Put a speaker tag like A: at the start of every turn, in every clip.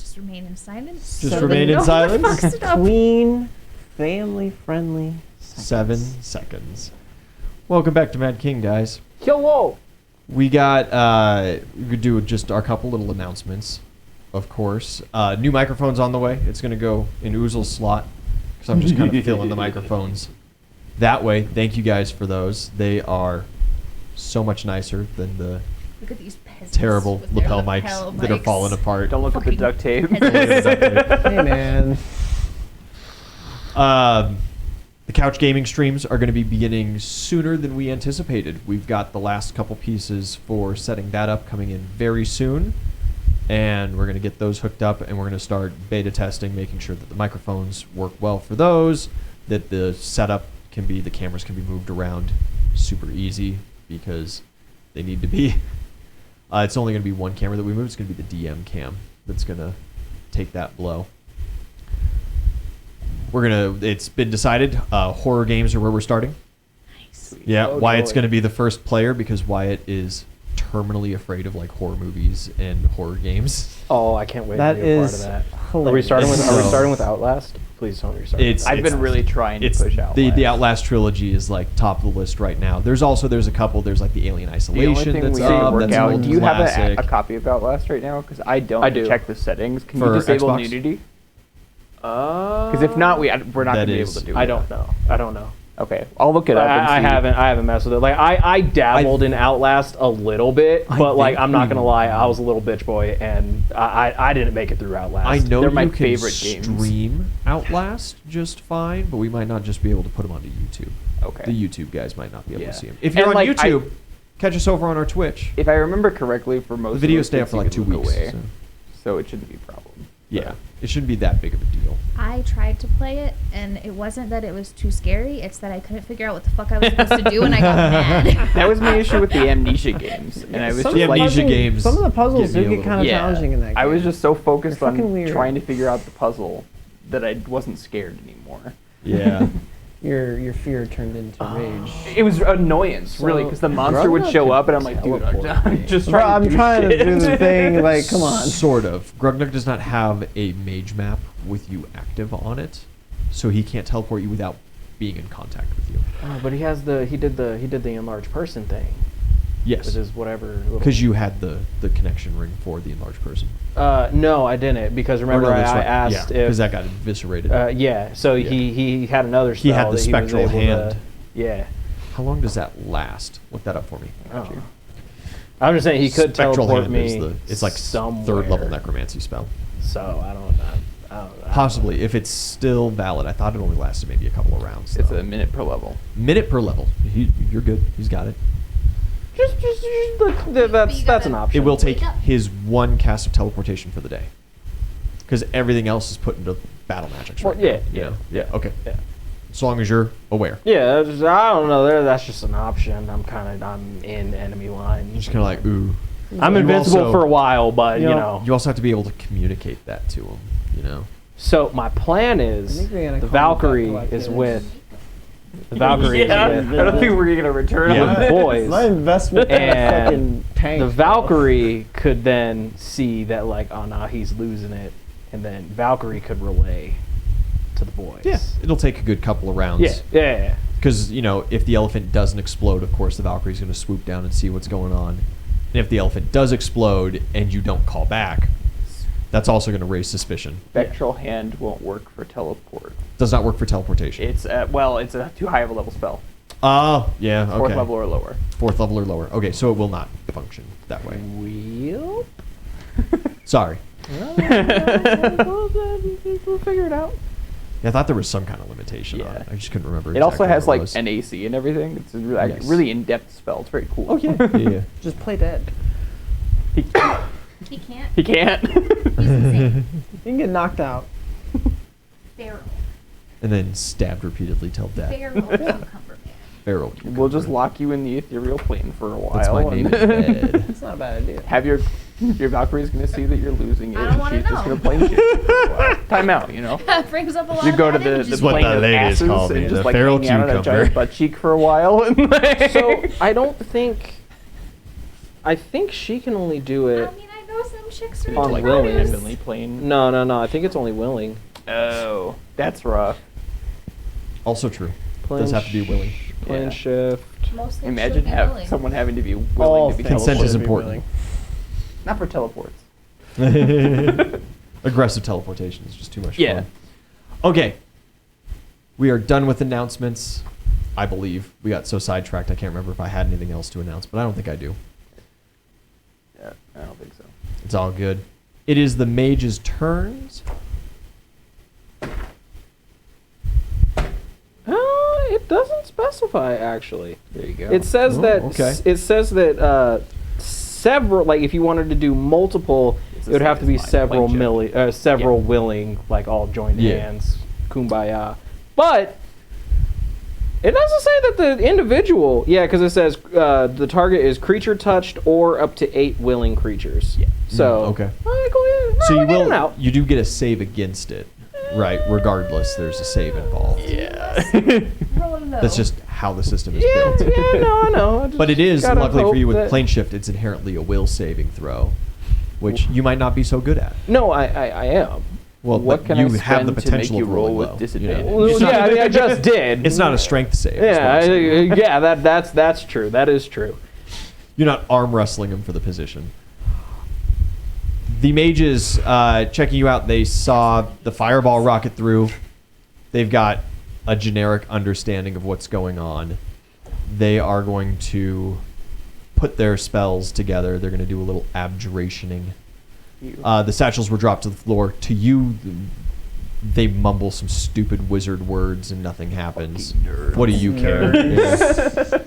A: Just remain in silence.
B: Just remain in silence.
C: Clean, family-friendly
B: 7 seconds. Welcome back to Mad King, guys.
C: Hello.
B: We got, we could do just our couple little announcements, of course. New microphones on the way. It's going to go in Uzul's slot, because I'm just kind of filling the microphones that way. Thank you guys for those. They are so much nicer than the
A: Look at these peasants
B: terrible
A: with their
B: lapel mics that are falling apart.
D: Don't look at the duct tape.
C: Hey, man.
B: The couch gaming streams are going to be beginning sooner than we anticipated. We've got the last couple pieces for setting that up coming in very soon, and we're going to get those hooked up, and we're going to start beta testing, making sure that the microphones work well for those, that the setup can be, the cameras can be moved around super easy, because they need to be. It's only going to be one camera that we move. It's going to be the DM cam that's going to take that blow. It's been decided, horror games are where we're starting.
A: Nice.
B: Yeah,
C: Oh,
B: Wyatt's
C: joy.
B: going to be the first player because Wyatt is terminally afraid of like horror movies and horror games.
E: Oh, I can't wait
C: That
E: to be a part
C: is
E: of that.
C: hilarious.
E: Are we starting with
B: So-
E: Outlast? Please don't restart.
D: I've been really trying to
B: It's
D: push out.
B: the Outlast trilogy is like top of the list right now. There's a couple. There's like the Alien
D: The only
B: Isolation
D: thing
B: that's
D: we need to
B: up.
D: work
B: That's an
D: out.
B: old
D: Do you have
B: classic.
D: a copy of Outlast right now? Because I don't.
E: I do.
D: Check the settings. Can
B: For
D: you disable
B: Xbox?
D: nudity?
E: Because
D: Because if not, we're not
B: That
D: going to be able
B: is-
D: to do it.
E: I don't know. I don't know.
D: Okay, I'll look it up. and
E: I
D: see.
E: haven't messed with it. Like I dabbled in Outlast a little bit,
B: I
E: but like
B: think
E: I'm not
B: we-
E: gonna lie, I was a little bitch boy, and I didn't make it through Outlast.
B: I know
D: They're
B: you
D: my
B: can
D: favorite games.
B: stream Outlast just fine, but we might not just be able to put them onto YouTube.
D: Okay.
B: The YouTube guys might not be able
D: Yeah.
B: to see them. If you're
D: And,
B: on
D: like,
B: YouTube, catch us over on our Twitch.
D: If I remember correctly, for most
B: The videos
D: of
B: stay
D: those
B: up for
D: things,
B: like
D: you
B: 2
D: can look
B: weeks.
D: away,
B: So.
D: so it shouldn't be a problem.
B: Yeah, it shouldn't be that big of a deal.
A: I tried to play it, and it wasn't that it was too scary. It's that I couldn't figure out what the fuck I was supposed to do, and I got mad.
D: That was my issue with the Amnesia games, and I was
C: Some
D: just
C: of the
D: like,
B: Amnesia
C: puzzles-
B: games
C: Some of the puzzles
B: get me
C: do
B: a
C: get
B: little-
C: kind of
D: yeah,
C: challenging in that game.
D: I was just so focused
C: They're
D: on
C: fucking weird.
D: trying to figure out the puzzle that I wasn't scared anymore.
B: Yeah.
C: Your fear turned into rage.
D: It was annoyance, really, because the monster would show up, and I'm like, dude, I'm just
C: Bro,
D: trying
C: I'm
D: to do
C: trying to
D: shit.
C: do the thing. Like, come on.
B: Sort of. Grugnuk does not have a mage map with you active on it, so he can't teleport you without being in contact with you.
E: Oh, but he did the enlarged person thing.
B: Yes.
E: With his whatever. little-
B: Because you had the connection ring for the enlarged person.
E: No, I didn't, because remember
B: Or no, that's
E: I
B: right.
E: asked
B: because
E: if
B: that got eviscerated.
E: yeah, so
B: Yeah.
E: he had another spell
B: He had the
E: that was
B: spectral
E: able to-
B: hand.
E: yeah.
B: How long does that last? Look that up for me.
E: Oh. I'm just saying he could
B: Spectral
E: teleport
B: hand
E: me.
B: it's like
E: somewhere.
B: third level necromancy spell.
E: So I don't know.
B: Possibly, if it's still valid. I thought it only lasted maybe a couple of rounds.
D: It's
B: though.
D: a minute per level.
B: minute per level. You're good. He's got it.
E: Just that's an option.
B: It will take
A: Wake up.
B: his one cast of teleportation for the day. Because everything else is put into battle magics.
E: Well,
B: right
E: yeah,
B: now, you
E: yeah,
B: know? Yeah. Okay.
E: Yeah.
B: As long as you're aware.
E: Yeah, I don't know. That's just an option. I'm in enemy line.
B: Just kind of like, ooh.
E: I'm
B: You
E: invincible
B: also-
E: for a while, but you
C: You know,
E: know.
B: You also have to be able to communicate that to him. You know.
E: So my plan
C: I
E: is
C: think we're gonna
E: the
C: call it back
E: Valkyrie
C: to like
E: is
C: this.
E: with the Valkyrie
D: Yeah,
E: is
D: I don't think we're going to return
B: Yeah.
D: on
E: with
D: that.
E: boys.
C: My investment in
E: And
C: fucking tank.
E: The
C: bro.
E: Valkyrie could then see that like, oh no, he's losing it, and then Valkyrie could relay to the boys.
B: Yeah. It'll take a good couple of rounds.
E: Yeah.
B: Because, you know, if the elephant doesn't explode, of course, the Valkyrie's going to swoop down and see what's going on. And if the elephant does explode and you don't call back, that's also going to raise suspicion.
D: Spectral hand won't work for teleport.
B: Does not work for teleportation.
D: It's it's a too high of a level spell.
B: Oh, yeah, okay.
D: Fourth level or lower.
B: Fourth level or lower. Okay, so it will not function that way.
E: Well,
B: Sorry.
E: we'll figure it out.
B: Yeah, I thought there was some kind of limitation on it. I just couldn't remember.
D: It also
B: exactly
D: has
B: what
D: like
B: was.
D: an AC and everything. It's a really,
B: Yes.
D: really in-depth spell. It's very cool.
B: Oh, yeah. Yeah.
C: Just play dead.
D: he,
A: He can't.
D: he can't.
A: He's insane.
C: You can get knocked out.
A: Feral.
B: And then stabbed repeatedly till death.
A: Feral cucumber man.
B: Feral.
D: We'll just lock you in the ethereal plane for a while.
B: That's my name in
D: and
B: bed.
C: That's not a bad idea.
D: have your Valkyrie's gonna see that you're losing it,
A: I don't
D: and
A: wanna
D: she's just
A: know.
D: gonna plane shit for a while. Time out, you know.
A: That brings up a lot
D: You
A: of
D: go to
A: bad
D: the
A: images.
B: what
D: plane
B: the
D: of
B: ladies
D: asses
B: call me,
D: and
B: the
D: just like
B: feral
D: hang out on a
B: cucumber.
D: giant butt cheek for a while. And
E: So I don't think. I think she can only do it.
A: I mean, I know some chicks are
E: On
A: into
E: like
A: runners.
D: Heavenly plane.
E: No. I think it's only willing.
D: Oh, that's rough.
B: Also true.
E: Plane
B: Does have to be willing.
E: Plane
D: Yeah.
E: shift.
A: Most things
D: Imagine
A: should be willing.
D: someone having to be willing
C: All
D: to be
C: things
B: Consent is
C: should be
B: important.
C: willing.
D: Not for teleports.
B: Aggressive teleportation is just too much
D: Yeah.
B: fun. Okay. We are done with announcements. I believe. We got so sidetracked I can't remember if I had anything else to announce, but I don't think I do.
D: Yeah, I don't think so.
B: It's all good. It is the mage's turns.
E: It doesn't specify actually.
D: There you go.
E: It says
B: Oh,
E: that
B: okay.
E: Several, like if you wanted to do multiple,
D: It's
E: it
D: the
E: would
D: same
E: have to
D: as
E: be
D: mine,
E: several
D: plane shift.
E: several willing, like all joined
B: Yeah.
E: hands, kumbaya. But it doesn't say that the individual, because it says the target is creature touched or up to 8 willing creatures. Yeah. So
B: okay.
E: So
B: So you do get a save against it, right? Regardless, there's a save involved.
D: Yeah.
A: Roll low.
B: That's just how the system is
E: Yeah,
B: built.
E: yeah, no, I know. I just
B: But it is,
E: gotta
B: luckily for you
E: hope
B: with
E: that-
B: plane shift, it's inherently a will saving throw, which you might not be so good at.
E: No, I am.
B: Well,
D: What
B: but
D: can
B: you
D: I
B: have the
D: spend to
B: potential
D: make you
B: of rolling
D: roll with
B: low,
D: disadvantage?
B: You know?
E: Well,
B: It's not-
E: yeah, I mean, I just did.
B: It's not a strength save. is what
E: Yeah,
B: I'm saying.
E: that's true. That is true.
B: You're not arm wrestling him for the position. The mages checking you out, they saw the fireball rocket through. They've got a generic understanding of what's going on. They are going to put their spells together. They're going to do a little abjurationing. The satchels were dropped to the floor. To you, they mumble some stupid wizard words and nothing happens.
D: Fucking nerds.
B: What do you care? Yeah.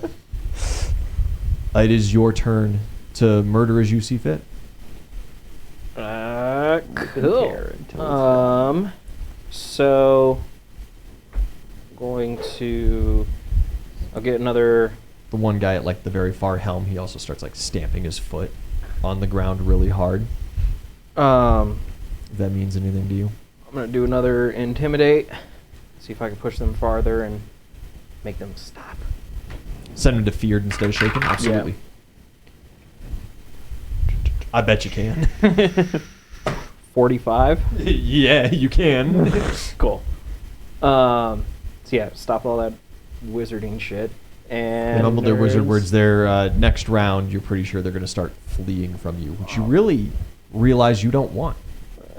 B: It is your turn to murder as you see fit.
E: Cool.
D: care until it's
E: So going to, I'll get another.
B: The one guy at like the very far helm, he also starts like stamping his foot on the ground really hard. If that means anything to you.
E: I'm gonna do another intimidate. See if I can push them farther and make them stop.
B: Send him to feared instead of shaken? Absolutely. I bet you can.
E: 45.
B: Yeah, you can.
E: Cool. So yeah, stop all that wizarding shit. And
B: They mumble their wizard
E: there's-
B: words there. Next round, you're pretty sure they're going to start fleeing from you, which you really realize you don't want.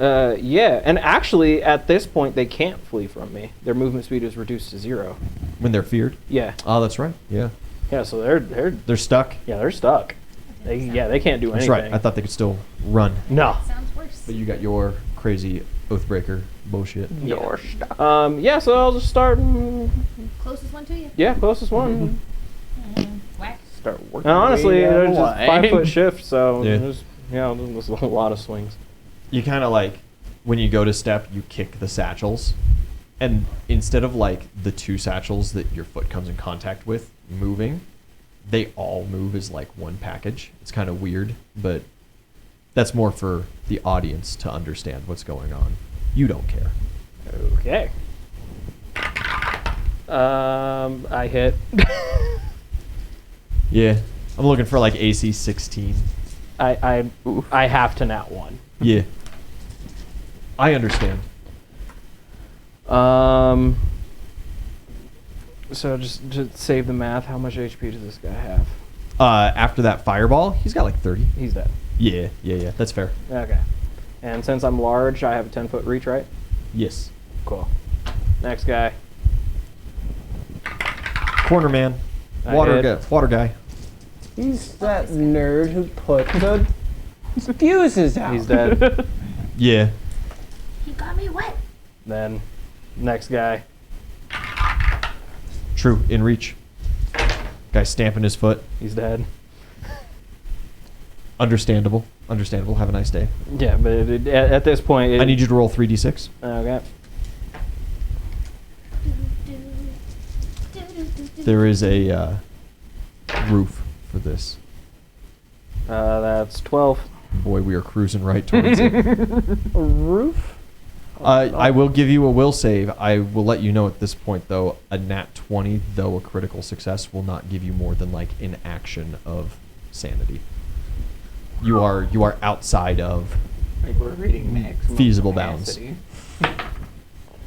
E: Yeah, and actually at this point they can't flee from me. Their movement speed is reduced to 0.
B: When they're feared?
E: Yeah.
B: Oh, that's right. Yeah.
E: Yeah, so they're
B: They're stuck?
E: they're stuck. They can't do
B: That's
E: anything.
B: right. I thought they could still run.
E: No.
A: Sounds worse.
B: But you got your crazy Oathbreaker bullshit.
D: Your stuff.
E: Yeah, so I'll just start.
A: Closest one to you.
E: Yeah, closest one.
A: Whack.
D: Start working.
E: And honestly,
D: way down
E: there's
D: the
E: just
D: line.
E: 5-foot shift, so
B: Yeah.
E: there's a lot of swings.
B: You kind of like, when you go to step, you kick the satchels. And instead of like the 2 satchels that your foot comes in contact with moving, they all move as like one package. It's kind of weird, but that's more for the audience to understand what's going on. You don't care.
E: Okay. I hit.
B: Yeah. I'm looking for like AC 16.
E: I have to nat 1.
B: Yeah. I understand.
E: So just to save the math, how much HP does this guy have?
B: After that fireball, he's got like 30.
E: He's dead.
B: Yeah. That's fair.
E: Okay. And since I'm large, I have a 10-foot reach, right?
B: Yes.
E: Cool. Next guy.
B: Corner man.
E: I
B: Water
E: hit.
B: guy.
C: He's that nerd who put the fuses out.
E: He's dead.
B: Yeah.
A: He got me wet.
E: Then next guy.
B: True. In reach. Guy stamping his foot.
E: He's dead.
B: Understandable. Have a nice day.
E: Yeah, but at this point,
B: I need you to roll 3d6.
E: Okay.
B: There is a roof for this.
E: That's 12.
B: Boy, we are cruising right towards it.
C: A roof?
B: I will give you a will save. I will let you know at this point, though, a nat 20, though a critical success, will not give you more than like an action of sanity. you are outside of
D: Like we're reading maximum
B: feasible bounds.
D: capacity.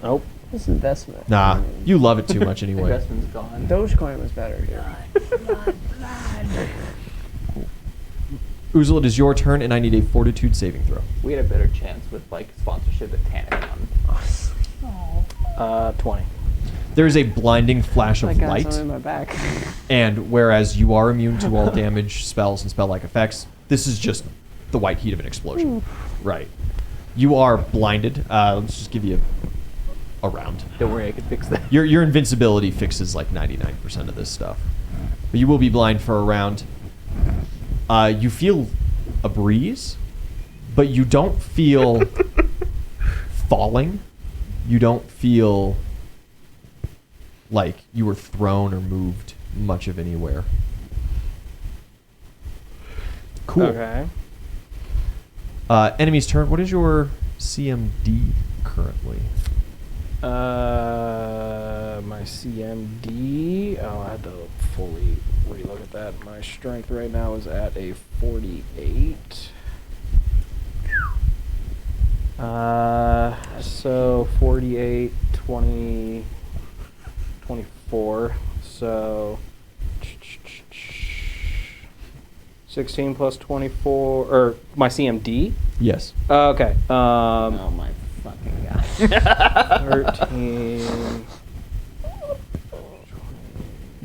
E: Nope.
C: This investment.
B: Nah, you love it too much anyway.
D: Investment's gone.
C: Dogecoin was better here.
B: Uzul, it is your turn, and I need a Fortitude saving throw.
D: We had a better chance with like sponsorship at Tanacon.
E: 20.
B: There is a blinding flash of
C: I got
B: light,
C: something in my back.
B: and whereas you are immune to all damage, spells, and spell-like effects, this is just the white heat of an explosion. Right. You are blinded. Let's just give you a round.
D: Don't worry, I can fix that.
B: Your invincibility fixes like 99% of this stuff. But you will be blind for a round. You feel a breeze, but you don't feel falling. You don't feel like you were thrown or moved much of anywhere. Cool.
E: Okay.
B: Enemy's turn. What is your CMD currently?
E: My CMD. Oh, I had to fully relook at that. My strength right now is at a 48. So 48, 20, 24. So 16 plus 24, or my CMD?
B: Yes.
E: Okay.
C: Oh my fucking god.
E: 13.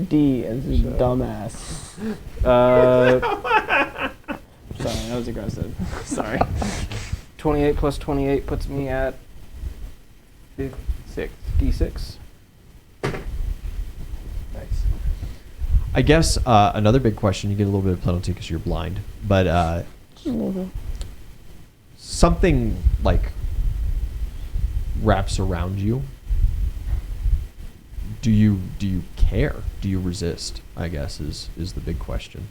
C: D as in dumbass. Sorry, that was aggressive. Sorry.
E: 28 plus 28 puts me at
D: 6.
E: D6.
B: Nice. I guess another big question, you get a little bit of penalty because you're blind, but something like wraps around you. Do you care? Do you resist? I guess is the big question.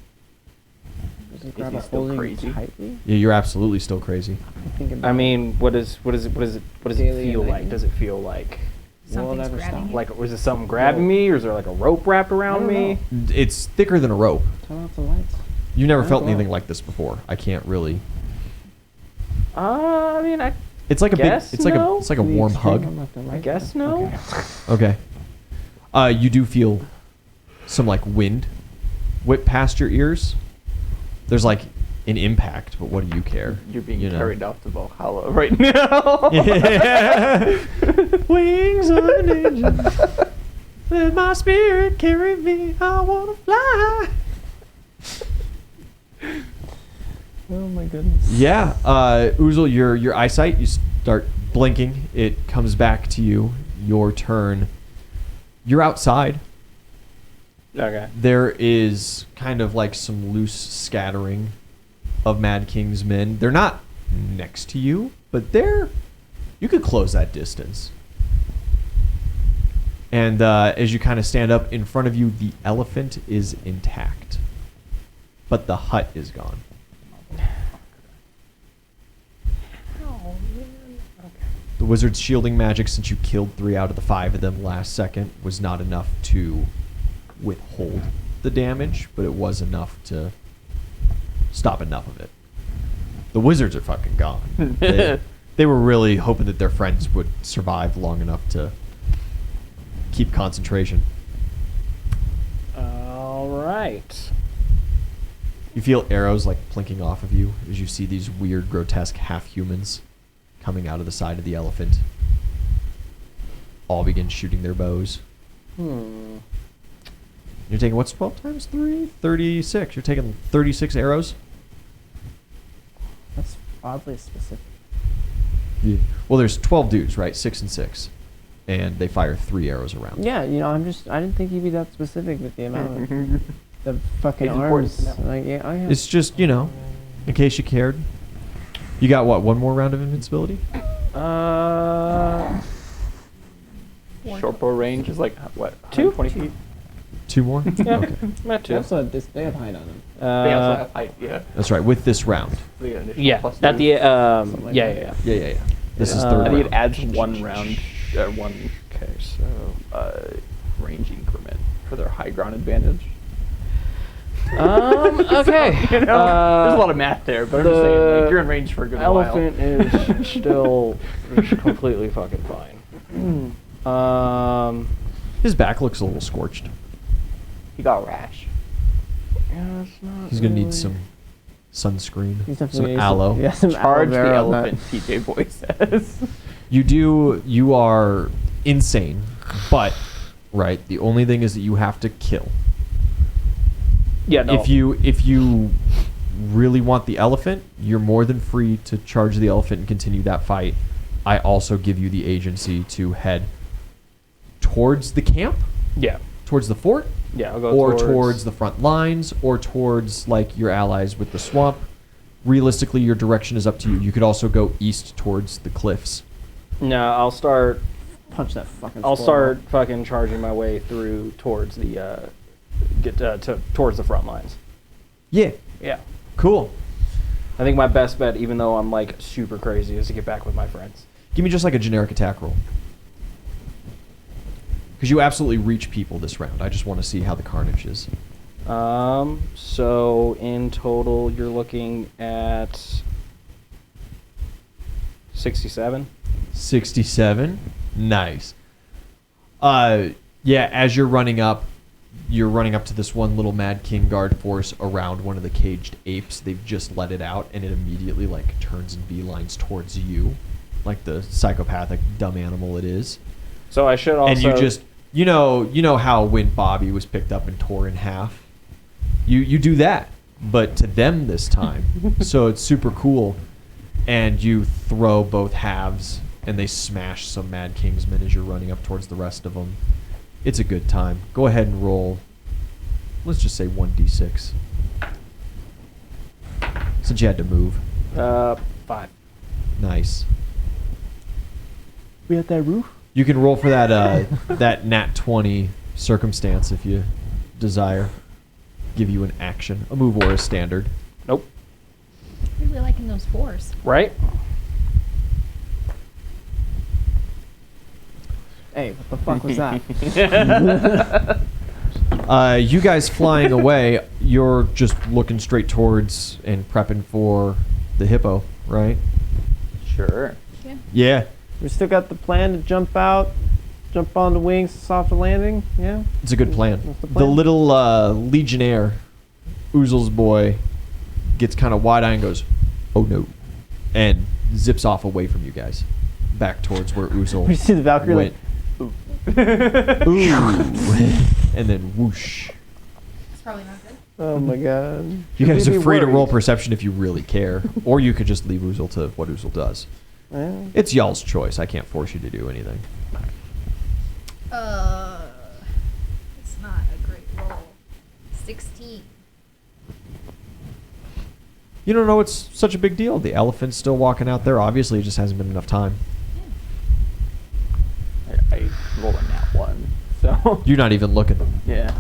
C: Does it
D: Is
C: grab
D: he
C: a
D: still
C: holding
D: crazy?
C: tightly?
B: Yeah, you're absolutely still crazy.
C: Think about
E: I mean, what does it
C: Daily
E: feel
C: and
E: like?
C: nightly?
E: Does it feel like
C: Will it
A: Something's
C: ever
A: grabbing
C: stop?
A: you.
E: like was it something grabbing me, or is there like a rope wrapped
C: I
E: around
C: don't
E: me?
C: know.
B: It's thicker than a rope.
C: Turn off the lights.
B: You never
C: Oh,
B: felt
C: wow.
B: anything like this before. I can't really.
E: I mean, I
B: It's like a big.
E: Guess
B: It's like
E: no.
B: a
C: The
B: warm
C: extreme
B: hug.
C: on left and right?
E: guess no.
C: Okay.
B: Okay. You do feel some like wind whip past your ears. There's like an impact, but what do you care?
D: You're being
B: You know?
D: carried off to Valhalla right now.
B: Wings of an angel. Let my spirit carry me. I wanna fly.
C: Oh my goodness.
B: Yeah, Uzul, your eyesight, you start blinking. It comes back to you. Your turn. You're outside.
E: Okay.
B: There is kind of like some loose scattering of Mad King's men. They're not next to you, but you could close that distance. And as you kind of stand up in front of you, the elephant is intact, but the hut is gone. The wizard's shielding magic, since you killed 3 out of the 5 of them last second, was not enough to withhold the damage, but it was enough to stop enough of it. The wizards are fucking gone. They were really hoping that their friends would survive long enough to keep concentration.
E: All right.
B: You feel arrows like plinking off of you as you see these weird, grotesque half-humans coming out of the side of the elephant. All begin shooting their bows. You're taking, what's 12 times 3? 36. You're taking 36 arrows?
C: That's oddly specific.
B: Yeah. Well, there's 12 dudes, right? 6 and 6. And they fire 3 arrows around.
C: Yeah, I didn't think you'd be that specific with the amount of the fucking
D: It's important
C: arms.
D: to know.
C: Like, yeah, oh yeah.
B: It's just, in case you cared. You got, what, one more round of invincibility?
D: Short bow range is like what?
E: 2?
D: 120 feet.
B: 2 more?
E: Yeah.
B: Okay.
E: Not
C: They
E: two.
C: also have they have height on them.
D: They also have height. Yeah.
B: That's right, with this round.
D: So you get an additional
E: Yeah.
D: plus
E: At
D: two.
E: the
C: Something like that.
E: yeah.
B: Yeah. This is
E: Uh,
B: third
D: I think
B: round.
D: it adds 1 round, one. Okay, so range increment for their high ground advantage.
E: Okay.
D: You know, there's a lot of math there, but I'm just saying, like, you're in range for a good
E: Elephant
D: while.
E: is still completely fucking fine.
B: His back looks a little scorched.
D: He got a rash.
E: Yeah, it's not
B: He's gonna
E: really-
B: need some sunscreen,
C: He's
B: some
C: definitely
B: aloe.
C: Yeah, some
D: Charge
C: aloe
D: the
C: vera on that.
D: elephant, TJ Boy says.
B: You are insane, but right. The only thing is that you have to kill.
E: Yeah, no.
B: If you really want the elephant, you're more than free to charge the elephant and continue that fight. I also give you the agency to head towards the camp,
E: Yeah.
B: towards the fort,
E: Yeah, I'll go
B: or towards the front lines, or towards like your allies with the swamp. Realistically, your direction is up to you. You could also go east towards the cliffs.
E: No, I'll start.
C: Punch that fucking.
E: I'll
C: squirrel.
E: start fucking charging my way through towards the towards the front lines.
B: Yeah,
E: Yeah.
B: cool.
E: I think my best bet, even though I'm like super crazy, is to get back with my friends.
B: Give me just like a generic attack roll. Because you absolutely reach people this round. I just want to see how the carnage is.
E: So in total, you're looking at 67.
B: 67. Nice. Yeah, as you're running up to this one little Mad King guard force around one of the caged apes. They've just let it out, and it immediately like turns and beelines towards you, like the psychopathic dumb animal it is.
E: So I should also.
B: And you just you know how when Bobby was picked up and tore in half, you do that, but to them this time. So it's super cool, and you throw both halves, and they smash some Mad Kingsmen as you're running up towards the rest of them. It's a good time. Go ahead and roll. Let's just say 1d6. Since you had to move.
E: 5.
B: Nice.
C: We at that roof?
B: You can roll for that that nat 20 circumstance if you desire. Give you an action, a move or a standard.
E: Nope.
A: Really liking those fours.
E: Right?
C: Hey, what the fuck was that?
B: You guys flying away, you're just looking straight towards and prepping for the hippo, right?
D: Sure.
A: Yeah.
B: Yeah,
C: We still got the plan to jump out, jump on the wings, soft landing. Yeah.
B: it's a good plan.
C: What's the
B: The
C: plan?
B: little legionnaire, Uzul's boy, gets kind of wide-eyed and goes, "Oh no," and zips off away from you guys, back towards where Uzul
C: We see the Valkyrie
B: went.
C: like,
B: Ooh. And then whoosh.
A: It's probably not good.
C: oh my god.
B: You
C: Should
B: guys
C: we
B: are
C: be
B: free to roll
C: worried?
B: perception if you really care, or you could just leave Uzul to what Uzul does.
C: Yeah.
B: It's y'all's choice. I can't force you to do anything.
A: It's not a great roll. 16.
B: You don't know it's such a big deal. The elephant's still walking out there. Obviously, it just hasn't been enough time.
D: I rolled a nat 1, so.
B: You're not even looking.
D: Yeah.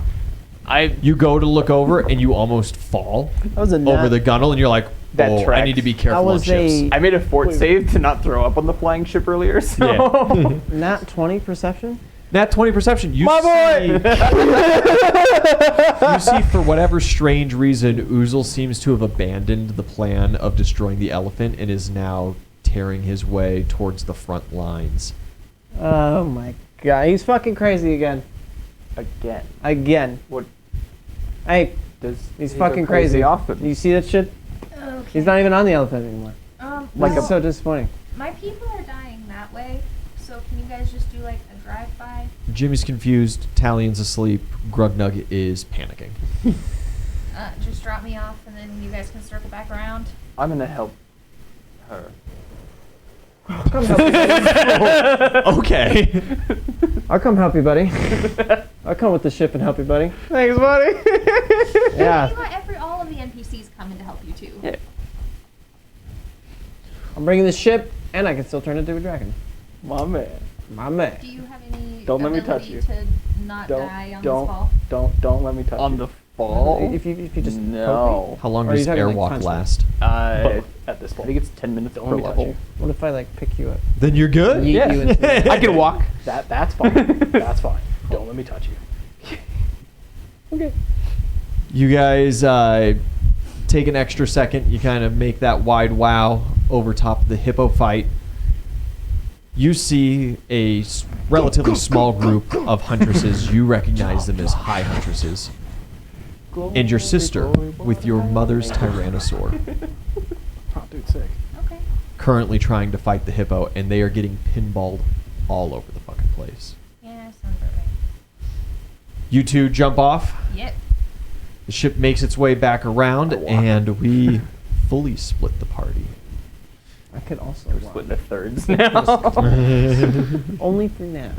B: You go to look over, and you almost fall
C: That was a
B: over the gunnel, and you're like,
D: That
B: "Oh, I
D: tracks.
B: need to be
C: That
B: careful on
C: was
B: ships."
D: I made a fort save to not throw up on the flying ship earlier, so.
B: Yeah.
C: Nat 20 perception?
B: Nat 20 perception. You
C: My
B: see,
C: boy!
B: you see, for whatever strange reason, Uzul seems to have abandoned the plan of destroying the elephant and is now tearing his way towards the front lines.
C: Oh my god. He's fucking crazy again.
D: Again.
C: Again.
D: What
C: Hey,
D: does
C: he's
D: he
C: fucking
D: go
C: crazy.
D: often?
C: You see that shit?
A: Okay.
C: He's not even on the elephant anymore.
D: Like
C: This
D: a-
C: is so disappointing.
A: My people are dying that way, so can you guys just do like a drive-by?
B: Jimmy's confused. Talion's asleep. Grugnug is panicking.
A: Just drop me off, and then you guys can circle back around.
D: I'm gonna help her.
C: Come help you, buddy.
B: Okay.
C: I'll come help you, buddy. I'll come with the ship and help you, buddy.
D: Thanks, buddy.
C: Yeah.
A: You know, all of the NPCs come in to help you too.
D: Yeah.
C: I'm bringing the ship, and I can still turn it into a dragon.
D: My man.
C: My man.
A: Do you have any
D: Don't let me
A: ability
D: touch you.
A: to not die on this fall?
D: Don't let me touch
E: On
D: you.
E: the fall?
C: If you just poke
D: No.
B: How long
C: Or are you
B: does
C: talking like
B: airwalk
C: punch
B: last?
D: At this point, I think it's 10 minutes
E: Don't
D: per
E: let me touch
D: level.
E: you.
C: me, what if I like pick you up?
B: Then you're good.
C: Yeet
D: Yeah.
C: you into
D: I can walk. That's fine. That's fine. Don't let me touch you.
C: Okay.
B: You guys take an extra second. You kind of make that wide wow over top of the hippo fight. You see a relatively small group of huntresses. You recognize them as high huntresses. And your sister with your mother's tyrannosaur.
E: Oh, dude, sick.
A: Okay.
B: Currently trying to fight the hippo, and they are getting pinballed all over the fucking place.
A: Yeah, sounds about right.
B: You two jump off.
A: Yep.
B: The ship makes its way back around, and we fully split the party.
C: I could also.
D: We're split into thirds now.
C: Only for now.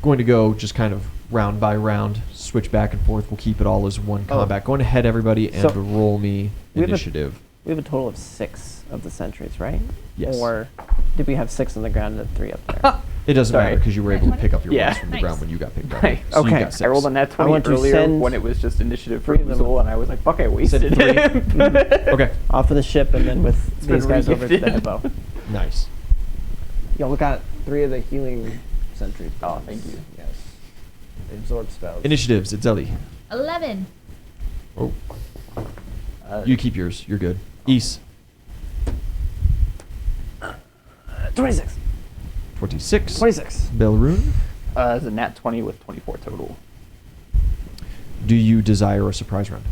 B: Going to go just kind of round by round, switch back and forth. We'll keep it all as one combat. Going ahead, everybody, and
C: So,
B: roll me
C: we have a-
B: initiative.
C: We have a total of 6 of the sentries, right?
B: Yes.
C: Or did we have 6 on the ground and 3 up there?
B: It doesn't
D: Sorry.
B: matter because you were able to pick up your
D: Yeah.
B: ones from the
A: Nice.
B: ground when you got picked up.
D: Nice.
B: So you
C: Okay.
B: got 6.
D: I rolled a nat
C: I
D: 20
C: want to
D: earlier
C: send
D: when it was just initiative for
C: 3 of them.
D: Uzul, and I was like, fuck, I
B: Said
D: wasted
B: 3.
D: him.
B: Okay.
C: Off of the ship and then with
D: It's been
C: these guys over to the
D: re-gifted.
C: hippo.
B: Nice.
C: Yo, we got 3 of the healing sentries.
D: Oh, thank you.
C: Yes. They absorb spells.
B: Initiatives. It's Ellie.
A: 11.
B: Oh, you keep yours. You're good. East.
C: 26.
B: 26.
C: 26.
B: Belrune.
D: It's a nat 20 with 24 total.
B: Do you desire a surprise round?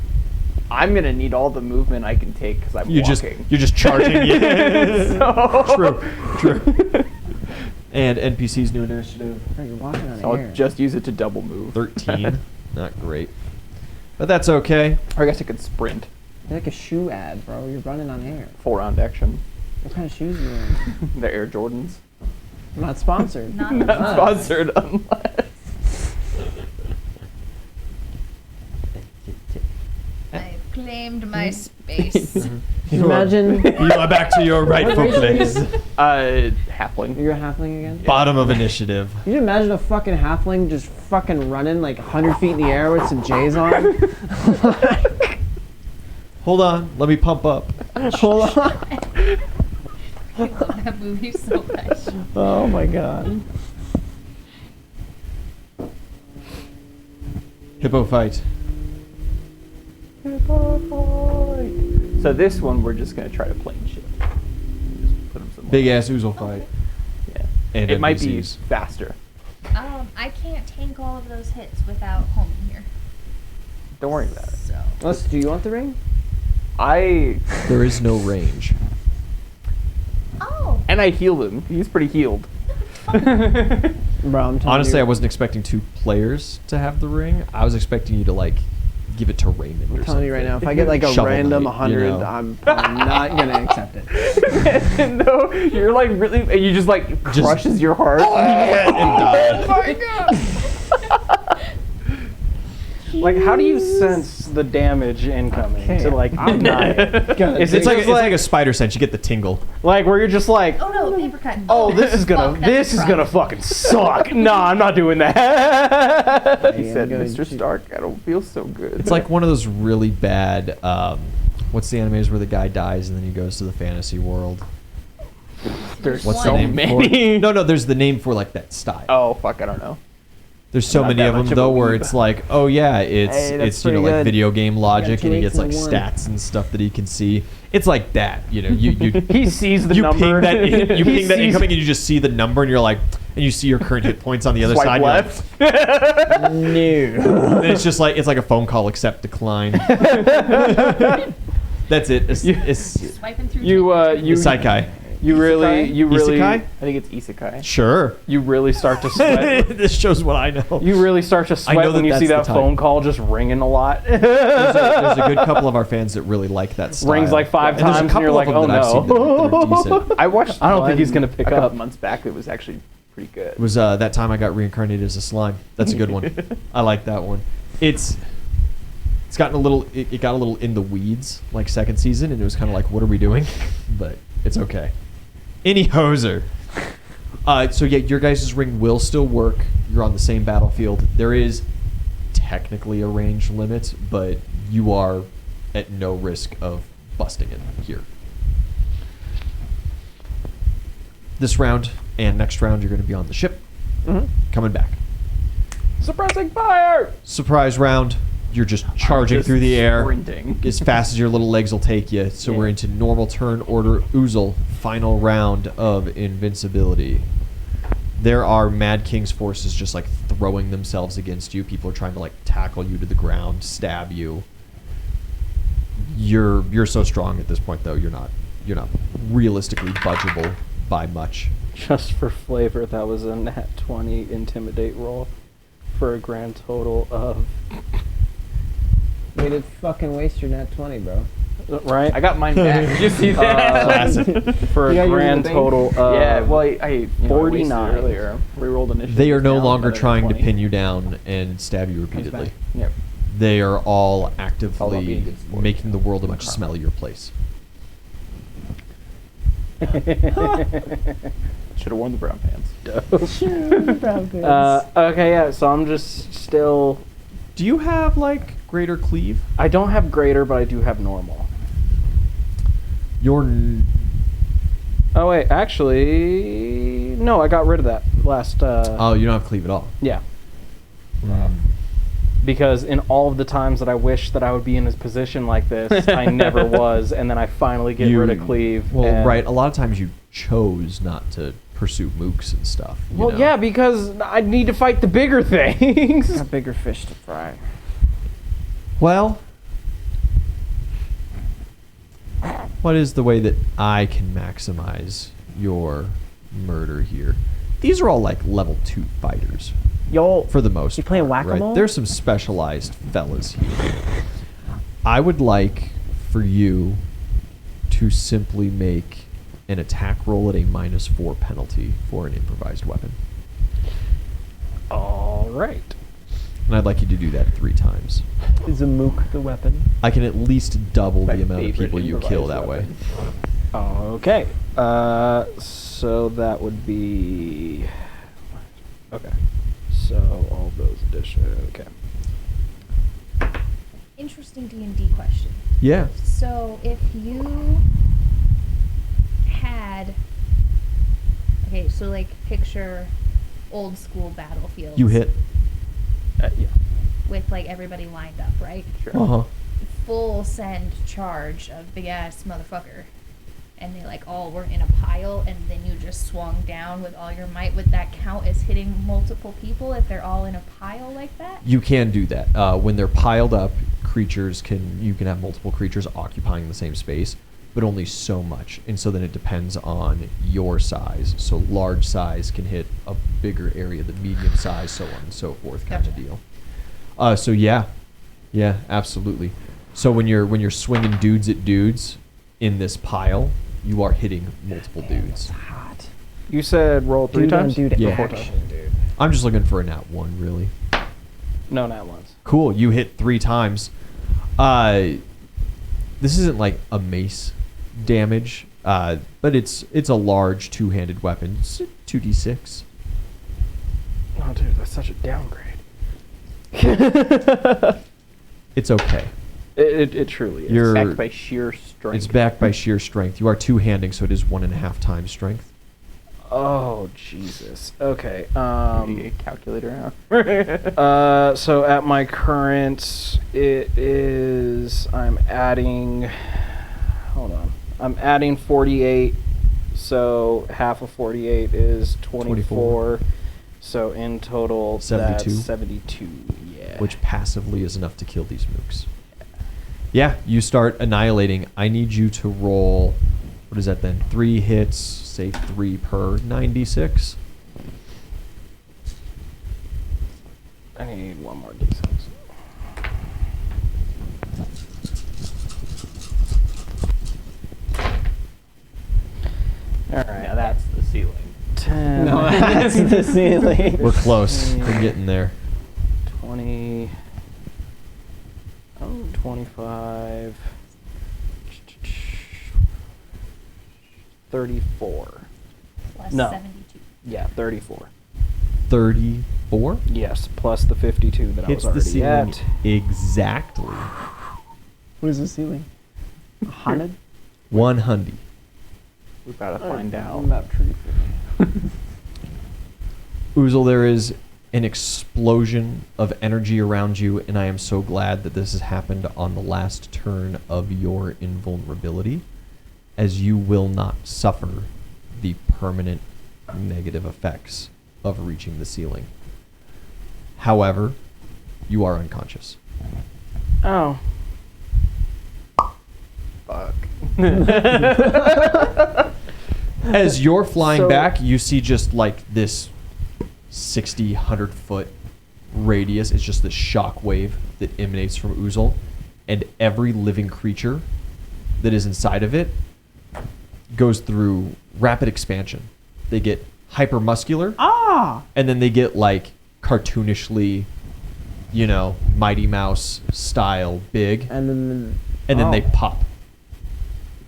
D: I'm gonna need all the movement I can take because I'm
B: You're
D: walking.
B: just charging. Yeah.
D: So-
B: True. And NPC's new initiative.
C: Oh, you're walking on
D: So
C: air.
D: I'll just use it to double move.
B: 13. Not great. But that's okay.
D: Or I guess I could sprint.
C: You're like a shoe ad, bro. You're running on air.
D: 4-round action.
C: What kind of shoes are you wearing?
D: They're Air Jordans.
C: I'm not sponsored.
A: Not
D: Not sponsored unless.
A: I've claimed my space.
C: You imagine
B: You are back to your rightful place.
D: Halfling.
C: you're a halfling again?
B: Bottom of initiative.
C: Can you imagine a fucking halfling just fucking running like 100 feet in the air with some J's on?
B: Hold on. Let me pump up.
C: Hold on.
A: I love that movie so much.
C: Oh my god.
B: Hippo fight.
D: So this one we're just gonna try to plane shift. Just put 'em somewhere.
B: Big ass Uzul fight.
D: Yeah.
B: And
D: It might be
B: NPCs.
D: faster.
A: I can't tank all of those hits without homing here.
D: Don't worry about it.
A: So.
C: Do you want the ring?
B: There is no range.
A: Oh.
D: And I healed him. He's pretty healed.
C: Bro, I'm telling
B: Honestly,
C: you,
B: I wasn't expecting 2 players to have the ring. I was expecting you to like give it to Raymond or
C: I'm
B: something.
C: telling you right now, if I get like a
B: Shovel
C: random
B: Knight,
C: 100,
B: you know.
C: I'm probably not gonna accept it.
D: No, you're like really. You just like crushes your heart.
B: and
D: my god! Like, how do you sense the damage incoming?
C: Okay,
D: To like,
C: I'm not gonna
D: Is
B: It's
D: it
B: like
D: just
B: it's like a spider sense. You get the tingle.
D: like where you're just like,
A: Oh no, paper cut.
D: oh, this is gonna,
A: Fuck, that's a problem.
D: fucking suck. Nah, I'm not doing that. He
C: Yeah,
D: said,
C: I'm going
D: Mr.
C: to-
D: Stark, I don't feel so good.
B: It's like one of those really bad. What's the animes where the guy dies and then he goes to the fantasy world?
D: there's
B: What's
D: so
B: the name
D: many.
B: for? No, there's the name for like that style.
D: Oh fuck, I don't know.
B: There's so
D: not
B: many
D: that
B: of them
D: much of a
B: though, where
D: weeb.
B: it's like, oh yeah, it's
C: Hey, that's
B: it's you know
C: pretty
B: like
C: good.
B: video game logic,
C: two
B: and he
C: eights
B: gets like
C: and a one.
B: stats and stuff that he can see. It's like that, you know. You
D: He sees the
B: you
D: number.
B: ping that you
D: He
B: ping that
D: sees-
B: incoming, and you just see the number, and you're like, and you see your current hit points on the other
D: Swipe
B: side.
D: left.
C: No.
B: And it's just like it's like a phone call, accept, decline. That's it. It's
A: Swiping through.
D: You
B: it's Saikai.
D: you really
B: Isekai?
D: I think it's isekai.
B: Sure.
D: You really start to sweat.
B: This shows what I know.
D: You really start to
B: I
D: sweat
B: know
D: when
B: that
D: you see
B: that's
D: that
B: the type.
D: phone call just ringing a lot.
B: There's a good couple of our fans that really like that style.
D: Rings like 5
B: And there's a
D: times and
B: couple
D: you're
B: of
D: like,
B: them
D: oh
B: that I've seen that are decent.
D: I watched.
E: I don't think he's
D: one
E: gonna pick
D: a couple
E: up.
D: months back. It was actually pretty good.
B: It was that time I got reincarnated as a slime. That's a good one. I like that one. It's gotten a little. It got a little in the weeds like second season, and it was kind of like, what are we doing? But it's okay. Any hoser. So yeah, your guys' ring will still work. You're on the same battlefield. There is technically a range limit, but you are at no risk of busting it here. This round and next round, you're going to be on the ship, coming back.
E: Suppressing fire!
B: Surprise round. You're just charging
D: Just
B: through the air
D: sprinting.
B: as fast as your little legs will take you. So we're
E: Yeah.
B: into normal turn order. Uzul, final round of invincibility. There are Mad King's forces just like throwing themselves against you. People are trying to like tackle you to the ground, stab you. You're so strong at this point though. You're not realistically budgeable by much.
E: Just for flavor, that was a nat 20 intimidate roll for a grand total of...
C: Way to fucking waste your nat 20, bro.
E: Right?
D: I got mine back. Did you see that?
B: Classic.
E: For
C: You
E: a
C: got yours in
E: grand
C: the thing?
E: total of...
D: Yeah, well, I
E: 49.
D: earlier. Rerolled initiative.
B: They are no
D: down,
B: longer
D: got a
B: trying to
D: 20.
B: pin you down and stab you repeatedly.
C: back.
D: Yep.
B: They are all
D: All about being
B: actively
D: a good sport.
B: making the world a much
D: Karma.
B: smellier place.
D: Should have worn the brown pants.
E: Okay, yeah, so I'm just still...
B: Do you have like greater cleave?
E: I don't have greater, but I do have normal.
B: Your
E: Oh, wait, actually... No, I got rid of that last...
B: oh, you don't have cleave at all.
E: Yeah. Because in all of the times that I wish that I would be in this position like this, I never was, and then I finally get rid of cleave.
B: Well,
E: and-
B: right. A lot of times you chose not to pursue mooks and stuff. you
E: Well,
B: know?
E: yeah, because I need to fight the bigger things.
C: Got bigger fish to fry.
B: Well, what is the way that I can maximize your murder here? These are all like level 2 fighters
C: Yo,
B: for the most
C: You playing
B: part,
C: whack-a-mole?
B: right? There's some specialized fellas here. I would like for you to simply make an attack roll at a -4 penalty for an improvised weapon.
E: All right.
B: And I'd like you to do that 3 times.
C: is a mook the weapon?
B: I can at least double
D: My
B: the amount of
D: favorite
B: people you kill
D: improvised
B: that way.
D: weapon.
E: Okay. So that would be... Okay. So all those additional... Okay.
A: Interesting D&D question.
B: Yeah.
A: So if you had, okay, so like picture old school battlefields.
B: You hit.
E: Yeah.
A: with like everybody lined up, right?
D: Sure.
B: Uh-huh.
A: Full send charge of big ass motherfucker, and they like all were in a pile, and then you just swung down with all your might. Would that count as hitting multiple people if they're all in a pile like that?
B: You can do that. When they're piled up, you can have multiple creatures occupying the same space, but only so much. And so then it depends on your size. So large size can hit a bigger area than medium size, so on and so forth, kind of
A: Gotcha.
B: deal. So yeah, absolutely. So when you're swinging dudes at dudes in this pile, you are hitting multiple dudes.
C: Hot.
E: You said roll 3
C: Dude on
E: times?
C: dude
B: Yeah.
C: action, dude.
B: I'm just looking for a nat 1, really.
E: No, not once.
B: Cool, you hit 3 times. This isn't like a mace damage, but it's a large 2-handed weapon. It's 2d6.
E: Oh, dude, that's such a downgrade.
B: It's okay.
E: It truly is.
B: You're
D: Backed by sheer strength.
B: It's backed by sheer strength. You are 2-handing, so it is 1.5 times strength.
E: Oh, Jesus. Okay.
D: A calculator now.
E: So at my current, it is, I'm adding 48, so half of 48 is 24. So in total,
B: 72.
E: that's 72, yeah.
B: Which passively is enough to kill these mooks. Yeah, you start annihilating. I need you to roll, what is that then? 3 hits, say 3 per 96.
E: I need one more d6. All right.
D: Now that's the ceiling.
E: 10.
C: No, that's the ceiling.
B: We're close. We're getting there.
E: 20. 25. 34.
A: Plus
E: No.
A: 72.
E: Yeah, 34.
B: 34
E: Yes, plus the 52 that
B: hits
E: I
B: the
E: was already
B: ceiling
E: at.
B: exactly.
C: What is the ceiling? 100?
B: 100.
D: We've got to find out.
C: Map tree for me.
B: Uzul, there is an explosion of energy around you, and I am so glad that this has happened on the last turn of your invulnerability, as you will not suffer the permanent negative effects of reaching the ceiling. However, you are unconscious.
E: Oh. Fuck.
B: As you're flying
E: So-
B: back, you see just like this 60, 100-foot radius. It's just this shock wave that emanates from Uzul, and every living creature that is inside of it goes through rapid expansion. They get hypermuscular, and then they get like cartoonishly, Mighty Mouse style big,
C: And
B: and then they pop.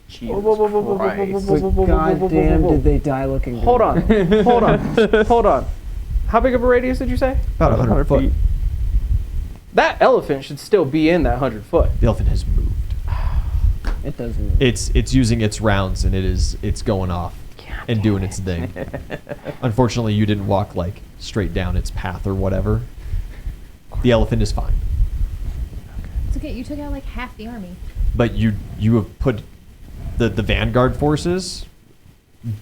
D: Jesus
C: then, but goddamn, did they die looking good?
E: Hold on. Hold on. How big of a radius did you say?
B: About 100 foot.
E: feet. That elephant should still be in that 100 foot.
B: The elephant has moved.
C: It doesn't.
B: It's using its rounds, and it's going off and doing its thing. Unfortunately, you didn't walk like straight down its path or whatever. The elephant is fine,
A: It's okay. You took out like half the army.
B: but you have put the vanguard forces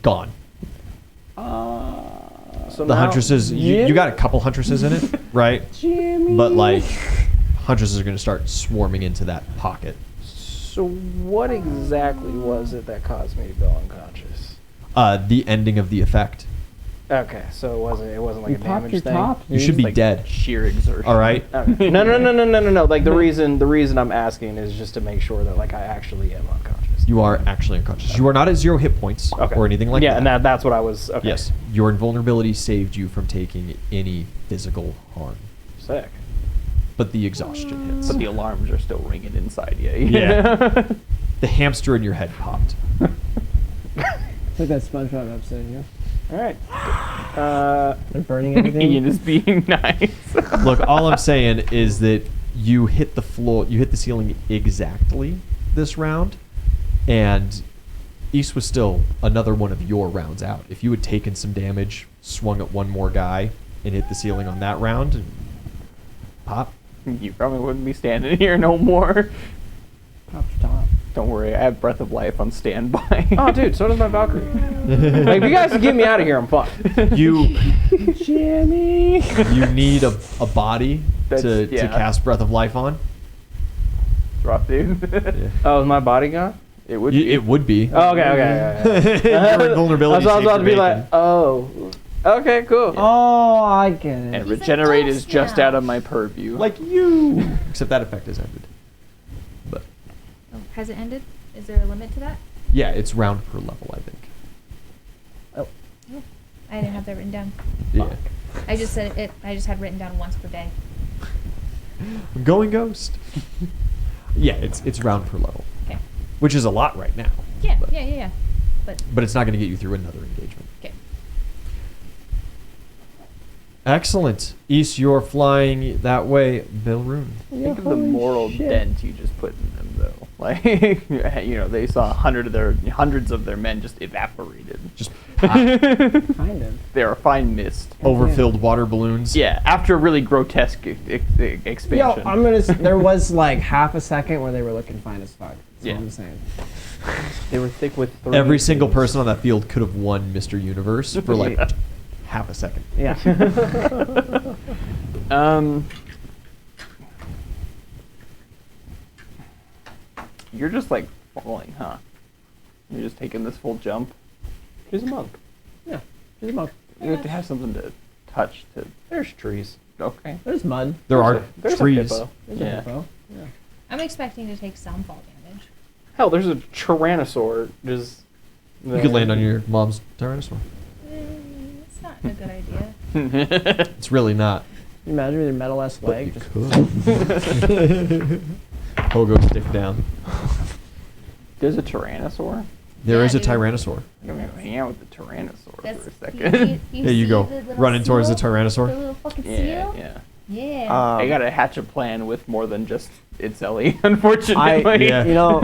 B: gone.
E: So
B: The
E: now-
B: huntresses, you got a couple huntresses in it, right?
C: Jimmy.
B: But like, huntresses are going to start swarming into that pocket.
E: So what exactly was it that caused me to go unconscious?
B: The ending of the effect.
E: Okay, so it wasn't like
C: You
E: a
C: popped
E: damage
C: your
E: thing.
C: top.
B: You should be
D: Like
B: dead.
D: sheer exertion.
B: All right.
E: Okay. No. Like the reason I'm asking is just to make sure that like I actually am unconscious.
B: You are actually unconscious. You are not at 0 hit points
E: Okay.
B: or anything like
E: yeah,
B: that.
E: and that's what I was. Okay.
B: Yes, your invulnerability saved you from taking any physical harm,
E: Sick.
B: but the exhaustion hits.
D: But the alarms are still ringing inside you.
B: Yeah. The hamster in your head popped.
C: It's like that SpongeBob episode, yeah.
E: All right.
C: They're burning everything.
D: Ian is being nice.
B: Look, all I'm saying is that you hit the floor, you hit the ceiling exactly this round, and East was still another one of your rounds out. If you had taken some damage, swung at one more guy, and hit the ceiling on that round, and pop.
D: You probably wouldn't be standing here no more.
C: Pop top.
D: Don't worry, I have Breath of Life on standby.
E: Oh, dude, so does my Valkyrie. Like, if you guys can get me out of here, I'm fucked.
B: You
C: Jimmy.
B: you need a body to
D: Yeah.
B: cast Breath of Life on.
D: Rough, dude.
B: Yeah.
E: Oh, is my body gone?
D: It would be.
B: It would be.
E: Oh, okay.
B: Your invulnerability
E: I was about to be
B: saved your
E: like,
B: bacon.
E: oh, okay, cool.
C: Oh, I get
D: And
C: it.
A: He's a
D: regenerate is
A: ghost
D: just
A: now.
D: out of my purview.
B: Like you. Except that effect has ended. But
A: Oh, has it ended? Is there a limit to that?
B: yeah, it's round per level, I think.
A: Oh, I didn't have that written down.
B: Yeah.
A: I just said it. I just had written down once per day.
B: I'm going ghost. Yeah, it's round per level,
A: Okay.
B: which is a lot right now.
A: Yeah,
B: But-
A: yeah. But
B: But it's not going to get you through another engagement.
A: okay.
B: Excellent. East, you're flying that way. Belroon.
D: Think of the moral dent you just put in them, though. Like, they saw hundreds of their men just evaporated.
B: Just pop.
C: Kind of.
D: They're a fine mist.
B: Overfilled water balloons.
D: Yeah, after a really grotesque expansion.
C: Yo, I'm gonna. There was like half a second where they were looking fine as fuck. That's
D: Yeah.
C: what I'm saying.
D: They were thick with
B: Every single person on that field could have won Mr. Universe for like half a second.
C: Yeah.
D: You're just like falling, huh? You're just taking this full jump. Here's a monk.
C: Yeah. There's mud.
D: You have to have something to touch to.
E: There's trees.
D: Okay.
C: There's mud.
B: There are
E: There's
B: trees.
E: a hippo.
C: There's
D: Yeah.
C: a hippo. Yeah.
A: I'm expecting to take some fall damage.
E: Hell, there's a tyrannosaur just.
B: You could land on your mom's Tyrannosaur.
A: It's not a good idea.
B: It's really not.
C: Can you imagine with your metal ass
B: But
C: leg?
B: you
C: Just
B: could. Pogo stick down.
D: There's a tyrannosaur.
B: There
A: Yeah,
B: is a
A: dude.
B: Tyrannosaur.
D: I'm gonna hang out with the tyrannosaur
A: That's
D: for a second.
B: There you
A: see
B: go.
A: the little
B: Running towards the
A: seal?
B: Tyrannosaur.
A: The little fucking
D: yeah,
A: seal.
D: yeah.
A: Yeah.
D: I gotta hatch a plan with more than just its Ellie, unfortunately.
B: Yeah.
C: You know,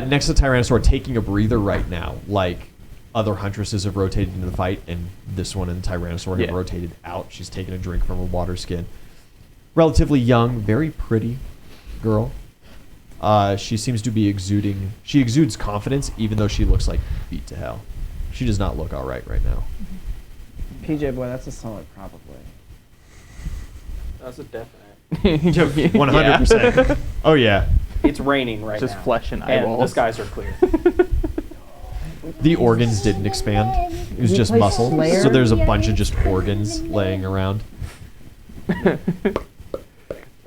B: Next to Tyrannosaur, taking a breather right now, like other huntresses have rotated into the fight, and this one and Tyrannosaur have rotated out. She's taken a drink from her water skin. Relatively young, very pretty girl. She seems to be she exudes confidence, even though she looks like beat to hell. She does not look all right now.
C: PJ boy, that's a solid probably.
E: That's a definite.
B: 100%. Oh yeah.
E: It's raining right
D: Just
E: now.
D: flesh and
E: And the
D: eyeballs.
E: skies are clear.
B: The organs didn't expand. It was
C: You
B: just
C: play
B: muscle.
C: Slayer?
B: So there's a bunch of just organs laying around.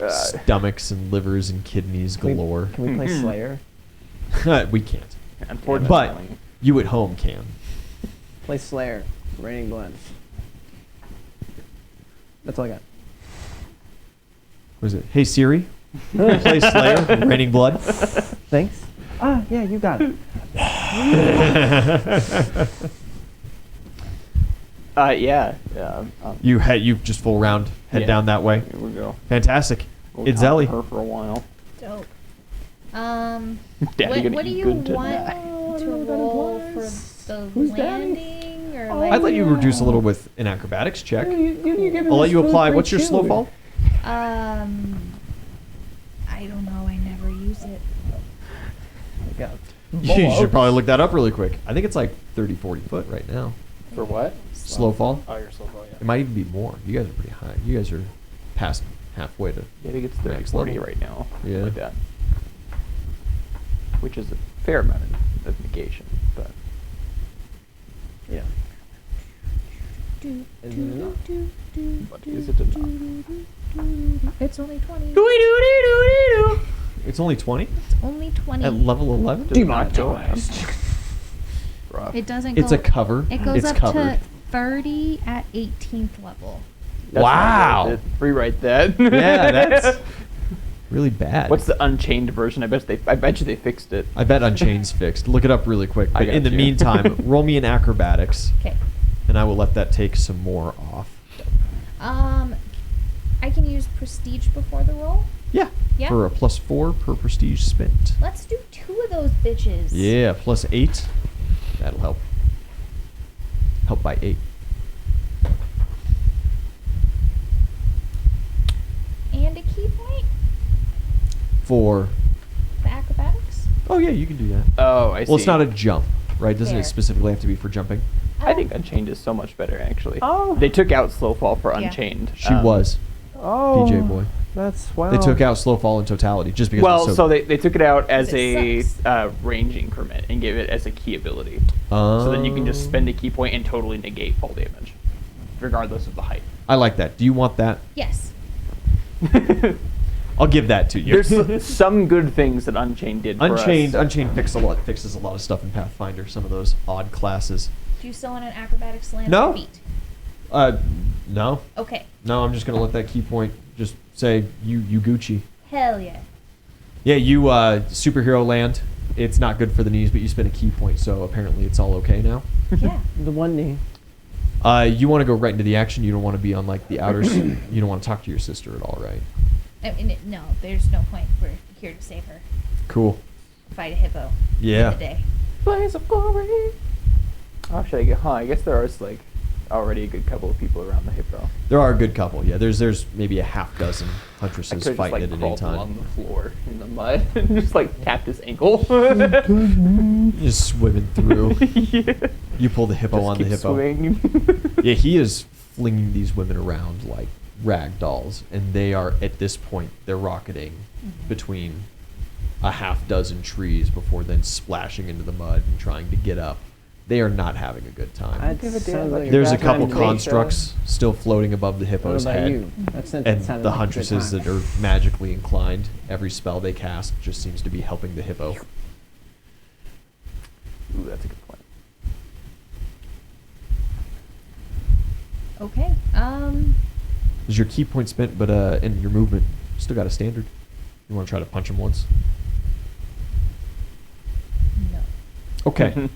B: Stomachs and livers and kidneys galore.
C: Can we play Slayer?
B: We can't.
D: Unfortunately.
B: But you at home can.
C: Play Slayer. Raining Blood. That's all I got.
B: What is it? Hey Siri, play Slayer, Raining Blood.
C: Thanks. Ah, yeah, you got it.
D: Yeah.
B: You just full round head down that way.
D: Here we go.
B: Fantastic.
D: We'll
B: It's
D: talk
B: Ellie.
D: to her for a while.
A: Dope.
D: Daddy gonna
A: What do
D: eat
A: you
D: good
A: want
D: tonight.
A: to roll for the
C: Who's Daddy?
A: landing? Or
C: Oh,
A: like,
B: I'd let you reduce a little with an acrobatics check.
C: You
B: I'll let you apply. What's your slow fall?
A: I don't know. I never use it.
B: You should probably look that up really quick. I think it's like 30, 40 foot right now.
E: For what?
B: Slow fall.
E: Oh, you're slow fall, yeah.
B: It might even be more. You guys are pretty high. You guys are past halfway to.
D: Daddy gets 30,
B: Max
D: 40
B: level.
D: right now.
B: Yeah.
D: Like that. Which is a fair amount of negation, but.
C: Yeah. Is it enough?
D: But is it enough?
A: It's only 20.
B: It's only 20
A: It's only 20.
B: at level 11.
D: Does not go
C: Demonetized.
D: Rough.
A: It doesn't go.
B: It's a cover.
A: It goes
B: it's
A: up
B: covered.
A: to 30 at 18th level.
D: That's
B: Wow.
D: not worth it. Rewrite that.
B: Yeah, that's really bad.
D: What's the Unchained version? I bet you they fixed it.
B: I bet Unchained's fixed. Look it up really quick.
D: I
B: But
D: got
B: in the
D: you.
B: meantime, roll me an acrobatics,
A: Okay.
B: and I will let that take some more off.
A: I can use prestige before the roll.
B: Yeah.
A: Yeah.
B: For a +4 per prestige spent.
A: Let's do 2 of those bitches.
B: Yeah, +8. That'll help. Help by 8.
A: And a key point
B: For.
A: for acrobatics.
B: Oh yeah, you can do that.
D: Oh, I see.
B: Well, it's not a jump, right? Doesn't
A: Fair.
B: it specifically have to be for jumping?
D: I think Unchained is so much better, actually.
C: Oh.
D: They took out Slow Fall for
A: Yeah.
D: Unchained.
B: She was.
C: Oh.
B: PJ boy.
C: That's wow.
B: They took out slow fall in totality just because.
D: Well,
B: it's
D: so they took it out as
A: It
D: a range increment and gave it as a key ability. So then you can just spend a key point and totally negate fall damage, regardless of the height.
B: I like that. Do you want that?
A: Yes.
B: I'll give that to you.
D: There's some good things that Unchained did for us.
B: Unchained fixes a lot of stuff in Pathfinder. Some of those odd classes.
A: Do you still want an acrobatics slam
B: No.
A: or beat?
B: No,
A: Okay.
B: no. I'm just gonna let that key point just say you Gucci.
A: Hell yeah.
B: Yeah, you superhero land. It's not good for the knees, but you spend a key point, so apparently it's all okay now.
A: Yeah.
C: The one knee.
B: You want to go right into the action. You don't want to be on like the outer. You don't want to talk to your sister at all, right?
A: I mean, no, there's no point. We're here to save her.
B: Cool.
A: Fight a hippo.
B: Yeah.
A: For the day.
D: Blaze of glory. Oh, should I get? I guess there is like already a good couple of people around the hippo.
B: There are a good couple. Yeah, there's maybe a half dozen
D: I
B: huntresses
D: could
B: fighting
D: just
B: at
D: like
B: any
D: crawled along
B: time.
D: the floor in the mud and just like tapped his ankle.
B: Just swimming through.
D: Yeah.
B: You pull the hippo
D: Just
B: on the
D: keep
B: hippo.
D: swinging.
B: Yeah, he is flinging these women around like rag dolls, and they are at this point they're rocketing between a half dozen trees before then splashing into the mud and trying to get up. They are not having a good time.
C: I'd give a damn about your
B: There's a
C: goddamn
B: couple
C: nature.
B: constructs still floating above the
C: What
B: hippo's
C: about
B: head.
C: you? That sentence
B: And
C: sounded
B: the
C: like a good
B: huntresses
C: time.
B: that are magically inclined, every spell they cast just seems to be helping the hippo.
D: Ooh, that's a good point.
A: Okay.
B: Is your key point spent, but in your movement, still got a standard? You want to try to punch him once?
A: No.
B: Okay.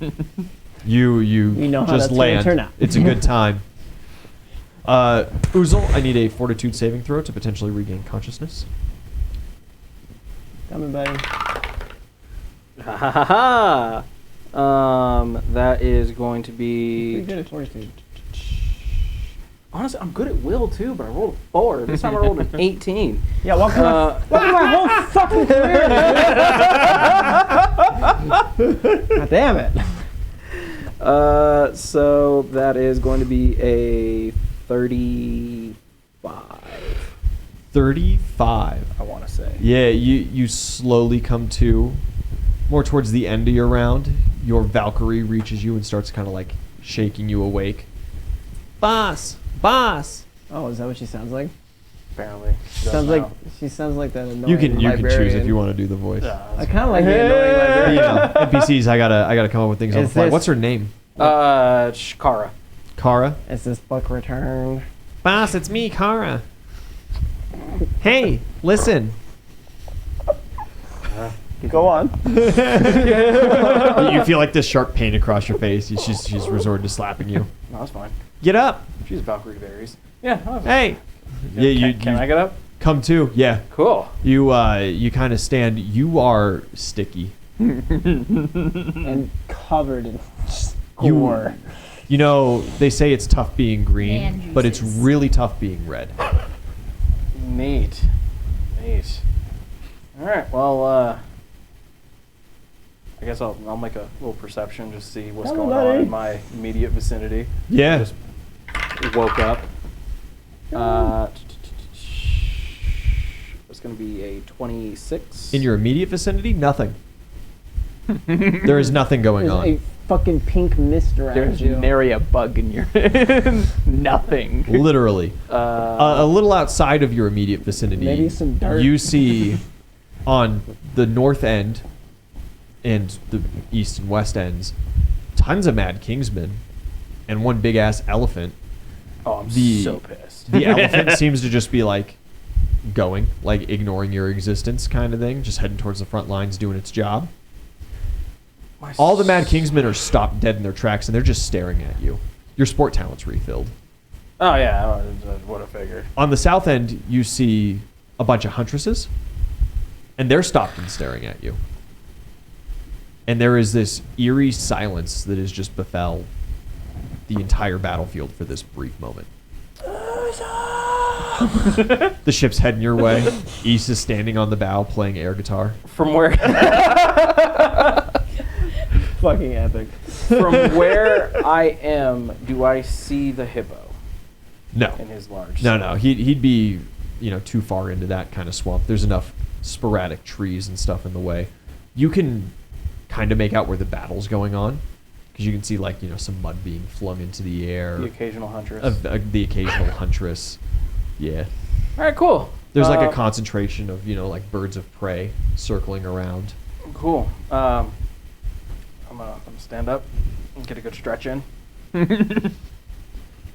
B: You
C: know how
B: just
C: that's gonna
B: land.
C: turn out.
B: It's a good time. Uzul, I need a fortitude saving throw to potentially regain consciousness.
C: Coming, buddy.
E: Ha ha ha ha! That is going to
C: Pretty
E: be.
C: good at fortitude.
E: Honestly, I'm good at will too, but I rolled a 4. This time I rolled an 18.
C: Yeah, welcome to my whole fucking career. God damn it.
E: So that is going to be a 35.
B: 35.
E: I want to say.
B: Yeah, you slowly come to, more towards the end of your round. Your Valkyrie reaches you and starts kind of like shaking you awake. Boss!
C: Oh, is that what she sounds like?
E: Apparently. She
C: Sounds
E: doesn't
C: like she sounds like that annoying
B: You can
C: librarian.
B: choose if you want to do the voice.
E: know.
C: I kind of like the annoying
B: You
C: librarian.
B: know, NPCs. I gotta come up with things on the
C: Is
B: fly.
C: this-
B: What's her name?
E: Kara.
B: Kara.
C: Is this book returned?
B: Boss, it's me, Kara. Hey, listen.
D: Go on.
B: You feel like this sharp pain across your face. She's resorted to slapping you.
E: No, that's fine.
B: Get up.
E: She's Valkyrie berries. Yeah.
B: Hey. Yeah, you
E: Can I get up?
B: come to. Yeah.
E: Cool.
B: You kind of stand. You are sticky.
C: And covered in
B: You-
C: gore.
B: You know, they say it's tough being green,
A: Man
B: but it's
A: juices.
B: really tough being red.
E: Neat. All right. Well, I guess I'll make a little perception just see what's
C: Hello,
E: going on
C: buddy.
E: in my immediate vicinity.
B: Yeah.
E: Just woke up. It's going to be a 26.
B: In your immediate vicinity, nothing. There is nothing going
C: There's
B: on.
C: a fucking pink mist around
D: There's
C: you.
D: nary a bug in your nothing.
B: Literally. A little outside of your immediate vicinity,
C: Maybe some dirt.
B: you see on the north end and the east and west ends tons of Mad Kingsmen and one big ass elephant.
E: Oh, I'm
B: the-
E: so pissed.
B: The elephant seems to just be like going, like ignoring your existence kind of thing, just heading towards the front lines doing its job. All the Mad Kingsmen are stopped dead in their tracks and they're just staring at you. Your sport talent's refilled.
E: Oh, yeah. I would have figured.
B: On the south end, you see a bunch of huntresses, and they're stopped and staring at you. And there is this eerie silence that has just befell the entire battlefield for this brief moment. The ship's heading your way. East is standing on the bow playing air guitar.
E: From where?
C: Fucking epic.
E: From where I am, do I see the hippo
B: No.
E: in his large?
B: No. He'd be, too far into that kind of swamp. There's enough sporadic trees and stuff in the way. You can kind of make out where the battle's going on because you can see some mud being flung into the air.
E: The occasional huntress.
B: The occasional huntress. Yeah.
E: All right, cool.
B: There's a concentration of, birds of prey circling around.
E: Cool. I'm gonna stand up and get a good stretch in.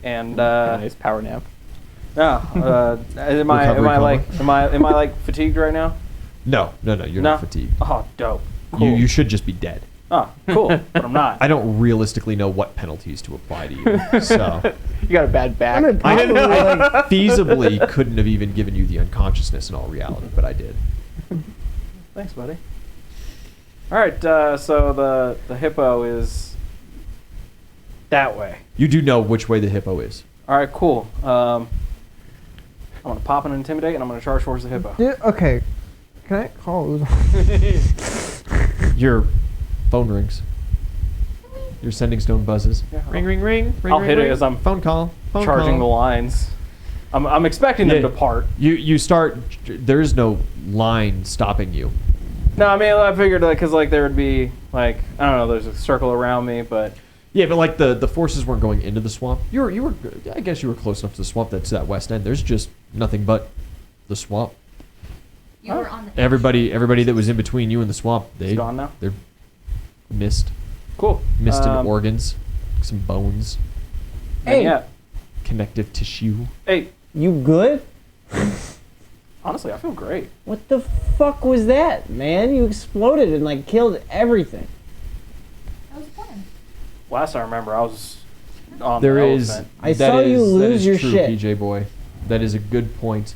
E: And
D: A nice power nap.
E: am I
B: Recovery
E: like fatigued right now?
B: No, you're not fatigued.
E: Oh, dope. Cool.
B: You should just be dead.
E: Oh, cool. But I'm not.
B: I don't realistically know what penalties to apply to you, so
D: You got a bad back.
C: I'm
B: I
C: probably like,
B: feasibly couldn't have even given you the unconsciousness in all reality, but I did.
E: Thanks, buddy. All right. So the hippo is that way.
B: You do know which way the hippo is.
E: All right. Cool. I'm gonna pop and intimidate, and I'm gonna charge towards the hippo.
C: yeah, okay. Can I call Uzul?
B: Your phone rings. Your sending stone buzzes.
E: Yeah,
B: Ring, ring, ring. Ring,
E: I'll
B: ring,
E: hit it
B: ring.
E: as I'm
B: phone call. Phone
E: charging the
B: call.
E: lines. I'm expecting them
B: Yeah.
E: to part.
B: You start. There is no line stopping you.
E: No, I mean I figured because there would be I don't know. There's a circle around me, but
B: Yeah, but the forces weren't going into the swamp. You were. I guess you were close enough to the swamp. That's that west end. There's just nothing but the swamp.
A: You were on the
B: Everybody that was in between you and the swamp,
E: it's gone now.
B: they're mist
E: Cool.
B: and organs, some bones,
C: Hey.
E: Yeah.
B: connective tissue.
E: Hey.
C: You good?
E: Honestly, I feel great.
C: What the fuck was that, man? You exploded and killed everything.
A: That was the plan.
E: Last I remember, I was on
B: There
E: the
B: is.
E: elephant.
C: I
B: that
C: saw you
B: is- that
C: lose
B: is
C: your
B: true,
C: shit.
B: PJ boy. That is a good point.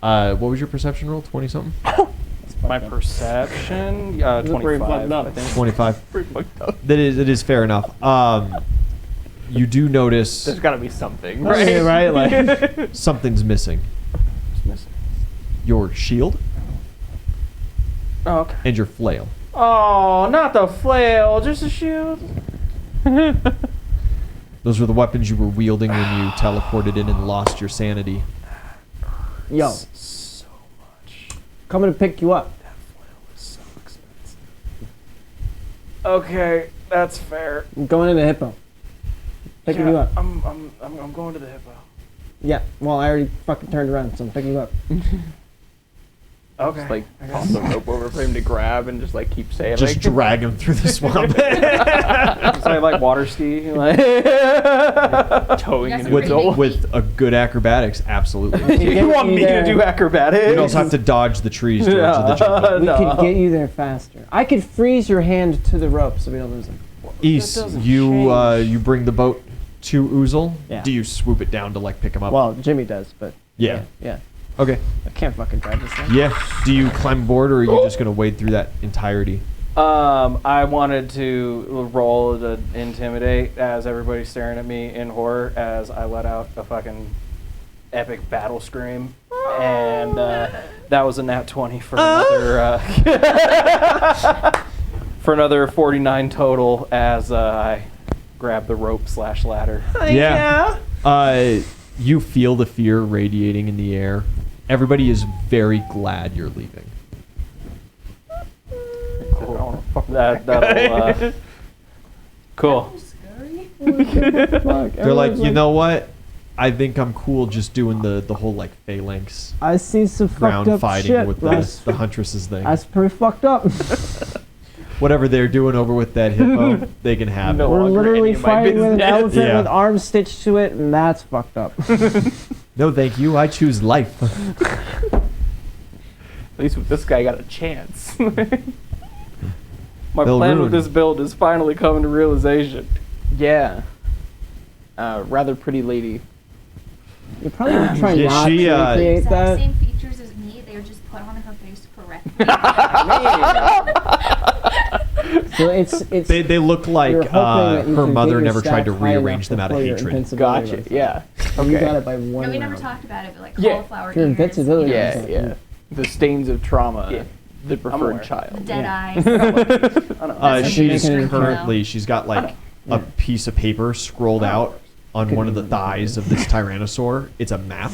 B: What was your perception roll? 20 something.
C: That's
E: My
C: fucked up.
E: perception,
C: This is pretty
E: 25.
C: fucked up.
E: I think.
B: 25.
D: Pretty fucked up.
B: It is fair enough. You do notice
D: There's gotta be something,
C: Right,
D: right?
C: right, like
B: something's missing.
E: What's missing?
B: Your shield
E: Oh, okay.
B: and your flail.
E: Oh, not the flail, just a shield.
B: Those were the weapons you were wielding when you teleported in and lost your sanity.
C: yo,
E: So much.
C: coming to pick you up.
E: That flail was so expensive. Okay, that's fair.
C: I'm going to the hippo. Picking you up.
E: I'm going to the hippo.
C: Yeah. Well, I already fucking turned around, so I'm picking you up.
E: Okay.
D: Just like toss the rope over for him to grab and just like keep saying
B: Just
D: like
B: drag him through the swamp.
E: So I like water ski. Like
D: towing
A: That's
D: in
A: a
B: with,
A: pretty big
B: with a good acrobatics, absolutely.
E: you want me to do acrobatics?
B: You'd also have to dodge the trees to enter the jungle.
C: We
E: No.
C: could get you there faster. I could freeze your hand to the rope so we don't lose him.
B: East,
E: doesn't
B: you bring the boat to Uzul.
C: Yeah.
B: Do you swoop it down to like pick him up?
C: Well, Jimmy does, but
B: Yeah.
C: yeah.
B: Okay.
C: I can't fucking drive this thing.
B: Yeah. Do you climb aboard, or are you just gonna wade through that entirety?
E: I wanted to roll to intimidate as everybody's staring at me in horror as I let out a fucking epic battle scream, and that was a nat 20 for another for another 49 total as I grab the rope / ladder.
B: Yeah. You feel the fear radiating in the air. Everybody is very glad you're leaving.
E: Cool. That'll cool.
C: Fuck,
B: They're like,
C: everyone's
B: you know what? I think I'm cool just doing the whole like phalanx
C: I see some fucked
B: ground
C: up
B: fighting
C: shit.
B: with
C: That's,
B: the huntresses thing.
C: that's pretty fucked up.
B: Whatever they're doing over with that hippo, they can have
D: No.
B: it.
C: We're
D: longer
C: literally
D: any of my
C: fighting with an
D: business.
C: elephant
B: Yeah.
C: with arms stitched to it, and that's fucked up.
B: No, thank you. I choose life.
D: At least with this guy, I got a chance.
E: My
B: They'll
E: plan
B: ruin.
E: with this build is finally coming to realization.
D: Yeah. Rather pretty lady.
C: You're probably gonna try
B: Yeah,
C: not
B: she,
C: to recreate
A: Exact
C: that.
A: same features as me. They were just put on her face correctly.
C: So it's
B: They look like
C: you're hoping that you
B: her
C: can
B: mother
C: get your
B: never tried to
C: staff high enough
B: rearrange them out of
C: before your
B: hatred.
C: invincibility
D: Gotcha.
C: runs out.
D: Yeah.
C: So You got
D: Okay.
C: it by one
A: No, we never
C: round.
A: talked about it, but like
D: Yeah.
A: cauliflower
C: Your
A: ears,
C: invincibility
A: like,
D: Yeah,
C: runs out.
D: yeah. The stains of trauma.
E: Yeah.
D: The
E: aware.
D: preferred child.
A: dead
C: Yeah.
A: eyes.
E: I don't know.
A: That's
B: She's
C: making it
B: currently, she's got like a piece of paper scrolled out on one of the thighs of this tyrannosaur. It's a map,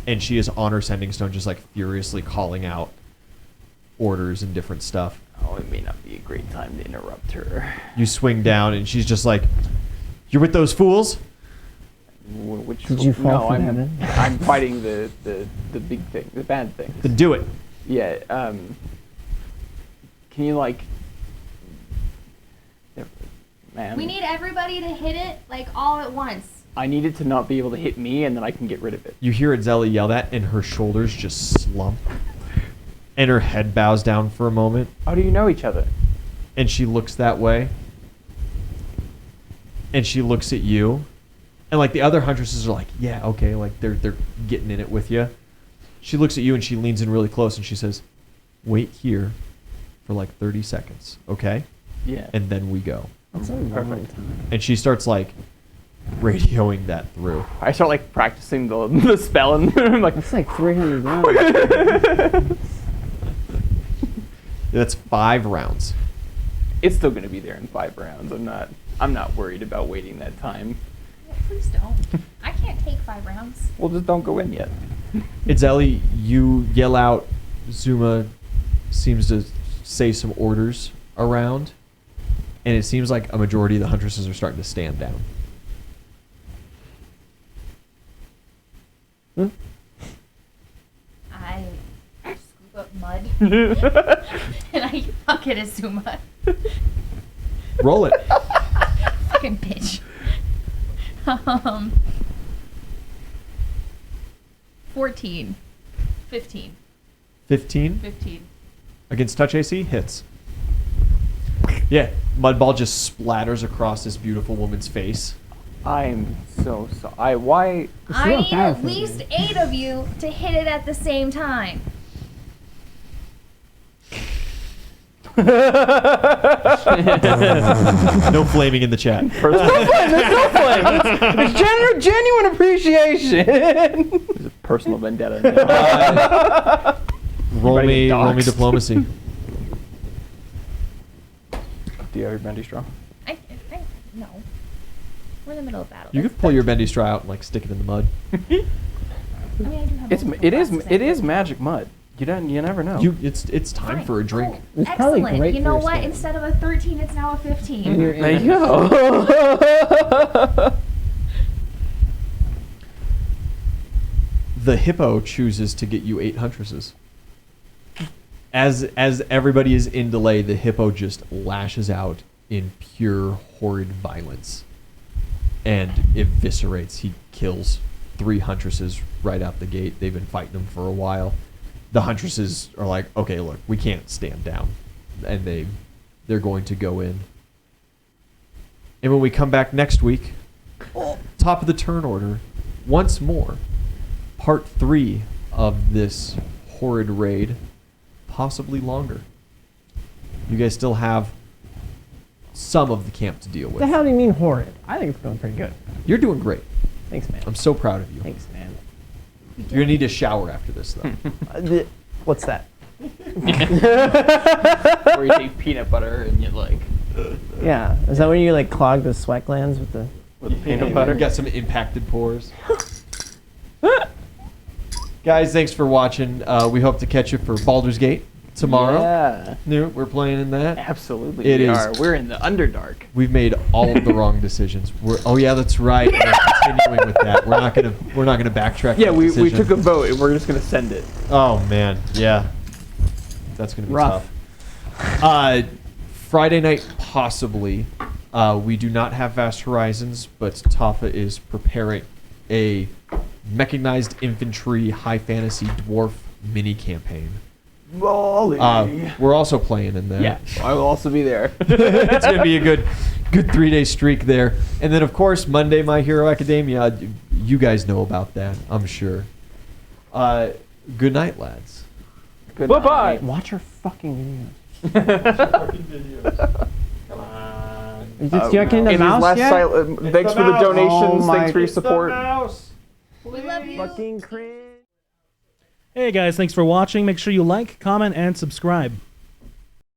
B: and she is on her sending stone, just like furiously calling out orders and different stuff.
D: Oh, it may not be a great time to interrupt her.
B: You swing down, and she's just like, "You're with those fools."
D: Which
C: Did you fall
D: no,
C: from
D: I'm,
C: heaven?
D: I'm fighting the big thing, the bad thing.
B: Then do it.
D: Yeah. Can you like? Man,
A: We need everybody to hit it like all at once.
D: I need it to not be able to hit me, and then I can get rid of it.
B: You hear Zelly yell that, and her shoulders just slump, and her head bows down for a moment,
D: How do you know each other?
B: and she looks that way, and she looks at you, and like the other huntresses are like, "Yeah, okay," like they're getting in it with you. She looks at you and she leans in really close and she says, "Wait here for like 30 seconds, okay?
D: Yeah.
B: And then we go."
C: That's a long
D: Perfect.
C: time.
B: And she starts like radioing that through.
D: I start like practicing the spell, and I'm like,
C: That's like 300 rounds.
B: That's 5 rounds.
D: it's still gonna be there in 5 rounds. I'm not worried about waiting that time.
A: Yeah, please don't. I can't take 5 rounds.
D: Well, just don't go in yet.
B: Itzeli, you yell out. Zuma seems to say some orders around, and it seems like a majority of the huntresses are starting to stand down.
A: I scoop up mud and I huck it at Zuma.
B: Roll it.
A: Fucking bitch. 14. 15.
B: 15
A: 15.
B: against touch AC hits. Yeah, mud ball just splatters across this beautiful woman's face.
D: I'm so sorry. Why?
A: I
C: not
A: need
C: bad
A: at
C: for
A: least
C: me.
A: 8 of you to hit it at the same time.
B: No flaming in the chat.
E: There's no flame. It's genuine appreciation.
D: It's a personal vendetta.
B: Roll
D: Everybody
B: me
D: get doxxed.
B: diplomacy.
E: Do you have your bendy straw?
A: No. We're in the middle of battle.
B: You could pull your bendy straw out and like stick it in the mud.
A: I mean, I do have
E: It
A: multiple
E: is
A: classes
E: it
A: in.
E: is magic mud. You never know.
B: It's time
A: Fine.
B: for a drink.
A: Oh,
C: It's probably
A: excellent.
C: great
A: You
C: for
A: know
C: your
A: what?
C: skin.
A: Instead of a 13, it's now a 15.
C: You're
E: There
C: in
E: you go.
B: The hippo chooses to get you 8 huntresses. As everybody is in delay, the hippo just lashes out in pure horrid violence and eviscerates. He kills 3 huntresses right out the gate. They've been fighting him for a while. The huntresses are like, okay, look, we can't stand down, and they're going to go in. And when we come back next week, top of the turn order, once more, part 3 of this horrid raid, possibly longer. You guys still have some of the camp to deal
C: What
B: with.
C: the hell do you mean horrid? I think it's going pretty good.
B: You're doing great.
C: Thanks, man.
B: I'm so proud of you.
C: Thanks, man.
B: You're gonna need a shower after this, though.
C: What's that?
D: Or you take peanut butter and you like.
C: Yeah. Is that when you like clog the sweat glands with the?
E: With peanut butter.
B: Got some impacted pores. Guys, thanks for watching. We hope to catch you for Baldur's Gate tomorrow.
D: Yeah.
B: We're playing in that.
D: Absolutely.
B: It
D: we
B: is.
D: are. We're in the Underdark.
B: We've made all of the wrong decisions. Oh yeah, that's right. We're continuing with that. We're not gonna backtrack.
D: Yeah,
B: that
D: we
B: decision.
D: took a vote and we're just gonna send it.
B: Oh man, yeah, that's gonna be
C: Rough.
B: tough. Friday night possibly. We do not have Vast Horizons, but Tafa is preparing a mechanized infantry high fantasy dwarf mini campaign. We're also playing in that.
D: Yeah, I will also be there.
B: It's gonna be a good 3-day streak there. And then of course Monday, My Hero Academia. You guys know about that, I'm sure. Good night, lads.
D: Good
E: Bye-bye.
D: night.
C: Watch your fucking
B: Come on.
C: videos. Is it stuck in the
D: Amy's
C: mouse
D: last
C: yet?
D: thanks for the
B: mouse.
D: donations.
C: Oh my-
D: Thanks for your
C: It's the
D: support.
A: We love you.
C: Fucking cringe.
F: Hey guys, thanks for watching. Make sure you like, comment, and subscribe.